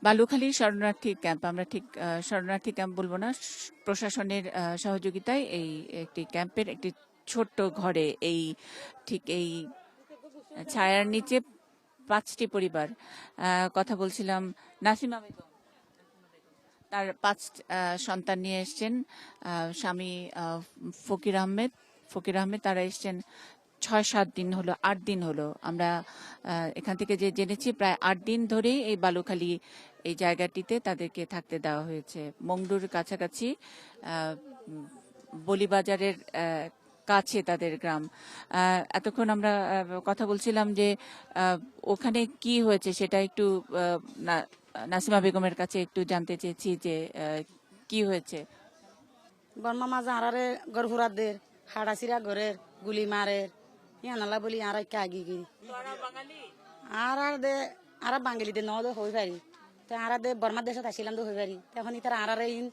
বালুখালী শরণার্থী ক্যাম্প, আমরা ঠিক শরণার্থী ক্যাম্প বলবো না, প্রশাসনের সহযোগিতায় এই একটি ক্যাম্পের একটি ছোট্ট ঘরে ঠিক এই ছায়ার নিচে 5টি পরিবার। কথা বলছিলাম নাসিমা বেগম, তার 5 সন্তান নিয়ে এসছেন। স্বামী ফকির আহমেদ তারা এসছেন 6-7 দিন হলো, 8 দিন হলো। আমরা এখান থেকে যে জেনেছি প্রায় 8 দিন ধরে এই বালুখালী এই জায়গাটিতে তাদেরকে থাকতে দেওয়া হয়েছে। মংডুর কাছাকাছি বলিবাজারের কাছে তাদের গ্রাম। এতক্ষণ আমরা কথা বলছিলাম যে ওখানে কি হয়েছে সেটা একটু নাসিমা বেগমের কাছে একটু জানতে চেয়েছি যে কি হয়েছে। বর্মা মাঝে আরারে গর হুরাদের হাড়াছিরা ঘরের গুলি মারের ইয়ানালা বলি আর আগি গিরি আর বাঙালিদের ন হই পারি তো আর বর্মার দেশত আসিলাম তো হই পারি তখন তারা আরারে ইন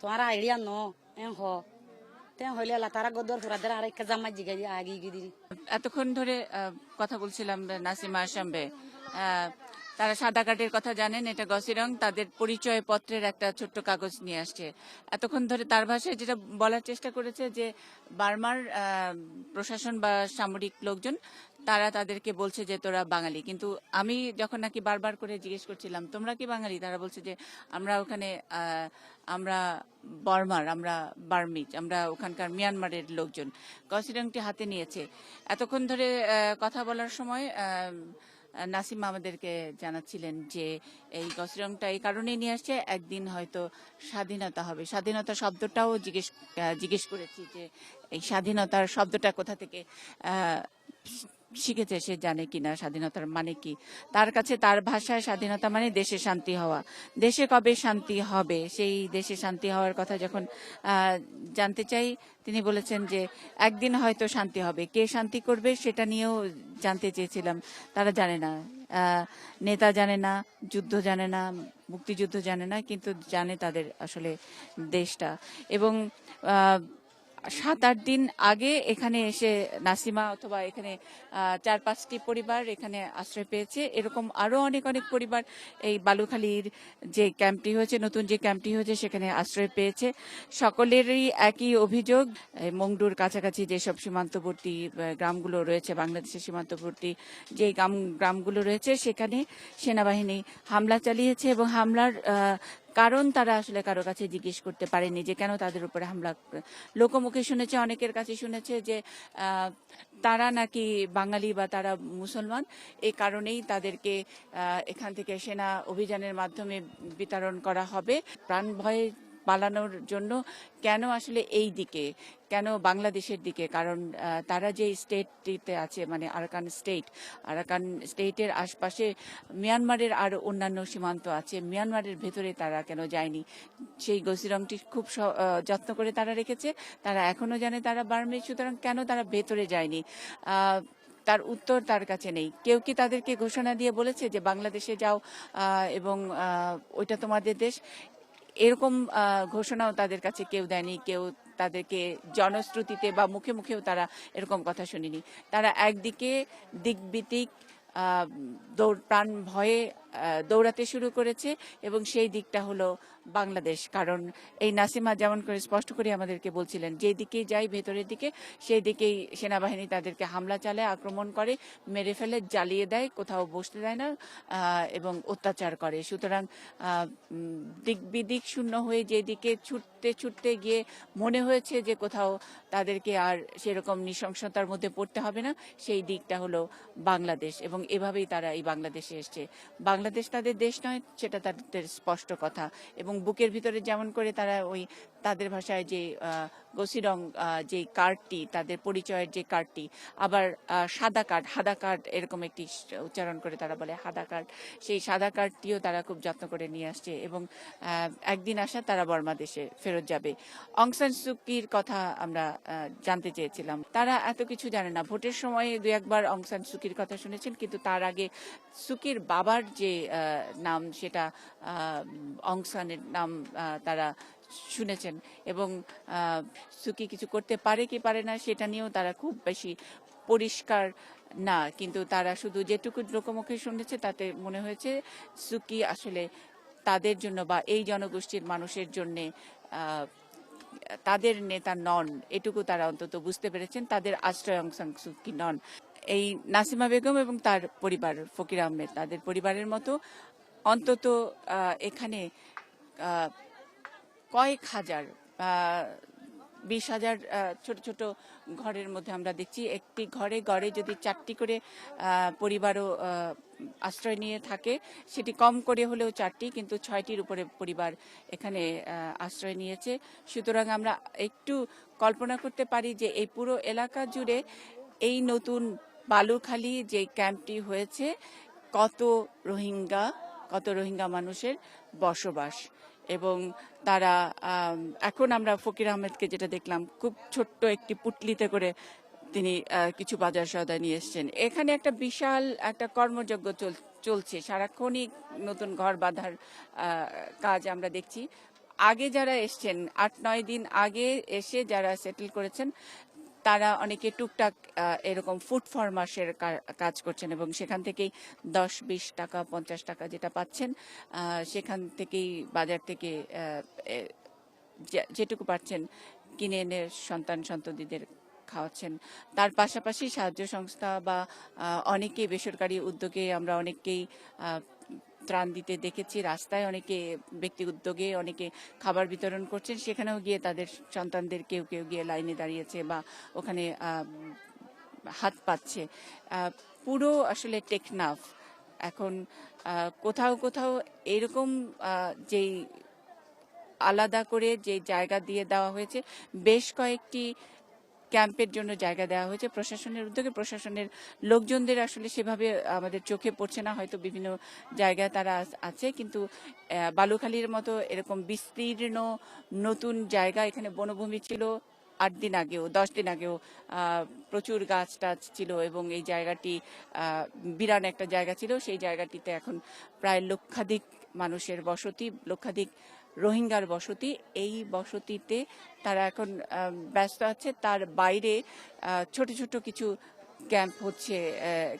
তোমার আইডিয়া ন হ তে হইলে তারা গদর হুরাদের আর একটা জামা জিগাই আগি গিরি। এতক্ষণ ধরে কথা বলছিলাম নাসিমা আসাম্বে, তারা সাদা কার্ডের কথা জানেন, এটা গসিরং তাদের পরিচয় পত্রের একটা ছোট্ট কাগজ নিয়ে আসছে। এতক্ষণ ধরে তার ভাষায় যেটা বলার চেষ্টা করেছে যে বার্মার প্রশাসন বা সামরিক লোকজন তারা তাদেরকে বলছে যে তোরা বাঙালি, কিন্তু আমি যখন নাকি বারবার করে জিজ্ঞেস করছিলাম তোমরা কি বাঙালি, তারা বলছে যে আমরা ওখানে আমরা বর্মার, আমরা বার্মিজ, আমরা ওখানকার মিয়ানমারের লোকজন। গসিরংটি হাতে নিয়েছে। এতক্ষণ ধরে কথা বলার সময় নাসিমা আমাদেরকে জানাচ্ছিলেন যে এই গসিরংটা এই কারণেই নিয়ে আসছে, একদিন হয়তো স্বাধীনতা হবে। স্বাধীনতা শব্দটাও জিজ্ঞেস করেছি যে এই স্বাধীনতার শব্দটা কোথা থেকে শিখেছে, সে জানে কিনা স্বাধীনতার মানে কি। তার কাছে, তার ভাষায় স্বাধীনতা মানে দেশে শান্তি হওয়া। দেশে কবে শান্তি হবে, সেই দেশে শান্তি হওয়ার কথা যখন জানতে চাই, তিনি বলেছেন যে একদিন হয়তো শান্তি হবে। কে শান্তি করবে সেটা নিয়েও জানতে চেয়েছিলাম। তারা জানে না, নেতা জানে না, যুদ্ধ জানে না, মুক্তিযুদ্ধ জানে না, কিন্তু জানে তাদের আসলে দেশটা। এবং 7-8 দিন আগে এখানে এসে নাসিমা অথবা এখানে 4-5টি পরিবার এখানে আশ্রয় পেয়েছে। এরকম আরো অনেক পরিবার এই বালুখালীর যে ক্যাম্পটি হয়েছে, নতুন যে ক্যাম্পটি হয়েছে সেখানে আশ্রয় পেয়েছে। সকলেরই একই অভিযোগ, মংডুর কাছাকাছি যেসব সীমান্তবর্তী গ্রামগুলো রয়েছে, বাংলাদেশের সীমান্তবর্তী যে গ্রামগুলো রয়েছে, সেখানে সেনাবাহিনী হামলা চালিয়েছে এবং হামলার কারণ তারা আসলে কারো কাছে জিজ্ঞেস করতে পারেনি যে কেন তাদের উপরে হামলা। লোকমুখে শুনেছে, অনেকের কাছে শুনেছে যে তারা নাকি বাঙালি বা তারা মুসলমান, এই কারণেই তাদেরকে এখান থেকে সেনা অভিযানের মাধ্যমে বিতাড়ন করা হবে। প্রাণ ভয়ে পালানোর জন্য কেন আসলে এই দিকে, কেন বাংলাদেশের দিকে? কারণ তারা যে স্টেটটিতে আছে, মানে আরাকান স্টেটের আশপাশে মিয়ানমারের আরো অন্যান্য সীমান্ত আছে, মিয়ানমারের ভেতরে তারা কেন যায়নি? সেই গসিরংটি খুব যত্ন করে তারা রেখেছে। তারা এখনো জানে তারা বার্মিজ, সুতরাং কেন তারা ভেতরে যায়নি তার উত্তর তার কাছে নেই। কেউ কি তাদেরকে ঘোষণা দিয়ে বলেছে যে বাংলাদেশে যাও এবং ওইটা তোমাদের দেশ? এরকম ঘোষণাও তাদের কাছে কেউ দেয়নি, কেউ তাদেরকে জনশ্রুতিতে বা মুখেও তারা এরকম কথা শুনিনি। তারা একদিকে দিকবিদিক প্রাণ ভয়ে দৌড়াতে শুরু করেছে এবং সেই দিকটা হলো বাংলাদেশ। কারণ এই নাসিমা যেমন করে স্পষ্ট করে আমাদেরকে বলছিলেন, যে দিকেই যাই ভেতরের দিকে, সেই দিকেই সেনাবাহিনী তাদেরকে হামলা চালায়, আক্রমণ করে, মেরে ফেলে, জ্বালিয়ে দেয়, কোথাও বসতে দেয় না এবং অত্যাচার করে। সুতরাং দিক বিদিক শূন্য হয়ে যেদিকে ছুটতে গিয়ে মনে হয়েছে যে কোথাও তাদেরকে আর সেরকম নৃশংসতার মধ্যে পড়তে হবে না, সেই দিকটা হলো বাংলাদেশ। এবং এভাবেই তারা এই বাংলাদেশে এসছে। বাংলাদেশ তাদের দেশ নয়, সেটা তাদের স্পষ্ট কথা। এবং বুকের ভিতরে যেমন করে তারা ওই তাদের ভাষায় যে গসিরং যে কার্ডটি, তাদের পরিচয়ের যে কার্ডটি, আবার হাদা কার্ড এরকম একটি উচ্চারণ করে তারা বলে হাদা কার্ড, সেই সাদা কার্ডটিও তারা খুব যত্ন করে নিয়ে আসছে। এবং একদিন আসা তারা বর্মা দেশে ফেরত যাবে। অং সান সুকির কথা আমরা জানতে চেয়েছিলাম। তারা এত কিছু জানে না। ভোটের সময় 2-1 বার অং সান সুকির কথা শুনেছেন, কিন্তু তার আগে সুকির বাবার যে নাম, সেটা অং সানের নাম তারা শুনেছেন। এবং সুকি কিছু করতে পারে কি পারে না সেটা নিয়েও তারা খুব বেশি পরিষ্কার না, কিন্তু তারা শুধু যেটুকু লোকমুখে শুনেছে তাতে মনে হয়েছে সুকি আসলে তাদের জন্য বা এই জনগোষ্ঠীর মানুষের জন্য তাদের নেতা নন, এটুকু তারা অন্তত বুঝতে পেরেছেন। তাদের আশ্রয় অং সান সু কি নন। এই নাসিমা বেগম এবং তার পরিবার, ফকির আহমেদ, তাদের পরিবারের মতো অন্তত এখানে কয়েক হাজার, 20,000 ছোট ছোট ঘরের মধ্যে আমরা দেখছি একটি ঘরে গড়ে যদি 4টি করে পরিবারও আশ্রয় নিয়ে থাকে, সেটি কম করে হলেও 4টি, কিন্তু 6টির উপরে পরিবার এখানে আশ্রয় নিয়েছে। সুতরাং আমরা একটু কল্পনা করতে পারি যে এই পুরো এলাকা জুড়ে এই নতুন বালুখালী যে ক্যাম্পটি হয়েছে কত রোহিঙ্গা মানুষের বসবাস। এবং তারা এখন আমরা ফকির আহমেদকে যেটা দেখলাম, খুব ছোট্ট একটি পুটলিতে করে তিনি কিছু বাজার সওদা নিয়ে এসছেন। এখানে একটা বিশাল একটা কর্মযজ্ঞ চলছে, সারাক্ষণই নতুন ঘর বাঁধার কাজ আমরা দেখছি। আগে যারা এসছেন, 8-9 দিন আগে এসে যারা সেটেল করেছেন, তারা অনেকে টুকটাক এরকম ফুড ফরমাসের কাজ করছেন এবং সেখান থেকেই 10-20 টাকা 50 টাকা যেটা পাচ্ছেন, সেখান থেকেই বাজার থেকে যেটুকু পাচ্ছেন কিনে এনে সন্ততিদের খাওয়াচ্ছেন। তার পাশাপাশি সাহায্য সংস্থা বা অনেকেই বেসরকারি উদ্যোগে আমরা অনেককেই ত্রাণ দিতে দেখেছি। রাস্তায় অনেকে ব্যক্তি উদ্যোগে অনেকে খাবার বিতরণ করছেন, সেখানেও গিয়ে তাদের সন্তানদের কেউ কেউ গিয়ে লাইনে দাঁড়িয়েছে বা ওখানে হাত পাচ্ছে। পুরো আসলে টেকনাফ এখন কোথাও কোথাও এরকম যেই আলাদা করে যে জায়গা দিয়ে দেওয়া হয়েছে, বেশ কয়েকটি ক্যাম্পের জন্য জায়গা দেওয়া হয়েছে প্রশাসনের উদ্যোগে। প্রশাসনের লোকজনদের আসলে সেভাবে আমাদের চোখে পড়ছে না, হয়তো বিভিন্ন জায়গায় তারা আছে, কিন্তু বালুখালীর মতো এরকম বিস্তীর্ণ নতুন জায়গা, এখানে বনভূমি ছিল 8 দিন আগেও 10 দিন আগেও, প্রচুর গাছ টাছ ছিল এবং এই জায়গাটি বিরান একটা জায়গা ছিল। সেই জায়গাটিতে এখন প্রায় লক্ষাধিক মানুষের বসতি, লক্ষাধিক রোহিঙ্গার বসতি। এই বসতিতে তারা এখন ব্যস্ত আছে। তার বাইরে ছোট ছোট কিছু ক্যাম্প হচ্ছে,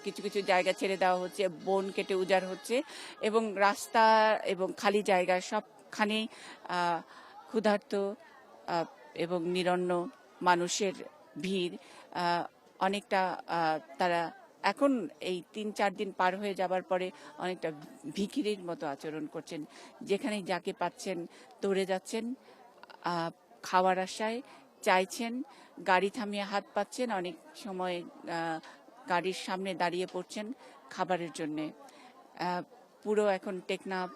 কিছু কিছু জায়গা ছেড়ে দেওয়া হচ্ছে, বন কেটে উজাড় হচ্ছে এবং রাস্তা এবং খালি জায়গা সবখানেই ক্ষুধার্ত এবং নিরন্ন মানুষের ভিড়। অনেকটা তারা এখন এই 3-4 দিন পার হয়ে যাবার পরে অনেকটা ভিখিরির মতো আচরণ করছেন, যেখানে যাকে পাচ্ছেন দৌড়ে যাচ্ছেন খাওয়ার আশায়, চাইছেন, গাড়ি থামিয়ে হাত পাচ্ছেন, অনেক সময় গাড়ির সামনে দাঁড়িয়ে পড়ছেন খাবারের জন্যে। পুরো এখন টেকনাফ,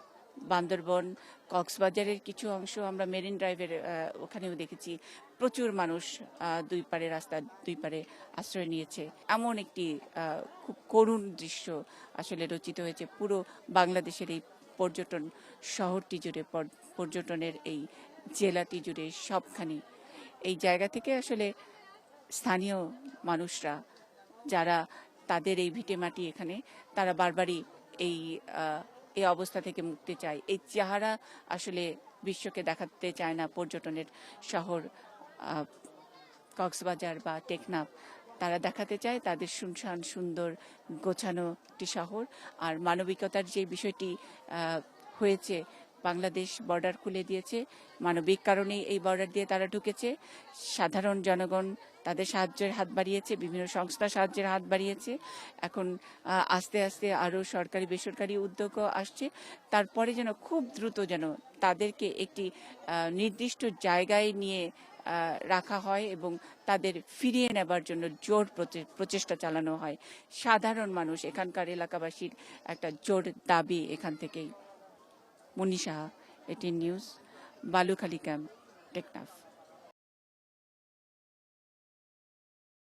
বান্দরবন, কক্সবাজারের কিছু অংশ আমরা মেরিন ড্রাইভের ওখানেও দেখেছি, প্রচুর মানুষ রাস্তার দুই পারে আশ্রয় নিয়েছে। এমন একটি খুব করুণ দৃশ্য আসলে রচিত হয়েছে পুরো বাংলাদেশের এই পর্যটন শহরটি জুড়ে, পর্যটনের এই জেলাটি জুড়ে, সবখানি। এই জায়গা থেকে আসলে স্থানীয় মানুষরা যারা তাদের এই ভিটেমাটি এখানে, তারা বারবারই এই অবস্থা থেকে মুক্তি চায়। এই চেহারা আসলে বিশ্বকে দেখাতে চায় না পর্যটনের শহর কক্সবাজার বা টেকনাফ। তারা দেখাতে চায় তাদের শুনশান সুন্দর গোছানো একটি শহর। আর মানবিকতার যে বিষয়টি হয়েছে, বাংলাদেশ বর্ডার খুলে দিয়েছে, মানবিক কারণেই এই বর্ডার দিয়ে তারা ঢুকেছে। সাধারণ জনগণ তাদের সাহায্যের হাত বাড়িয়েছে, বিভিন্ন সংস্থা সাহায্যের হাত বাড়িয়েছে। এখন আস্তে আস্তে আরও সরকারি বেসরকারি উদ্যোগও আসছে। তারপরে যেন খুব দ্রুত যেন তাদেরকে একটি নির্দিষ্ট জায়গায় নিয়ে রাখা হয় এবং তাদের ফিরিয়ে নেবার জন্য জোর প্রচেষ্টা চালানো হয়। সাধারণ মানুষ, এখানকার এলাকাবাসীর একটা জোর দাবি এখান থেকেই। Munni Saha, ATN news, Balukhali camp, Teknaf.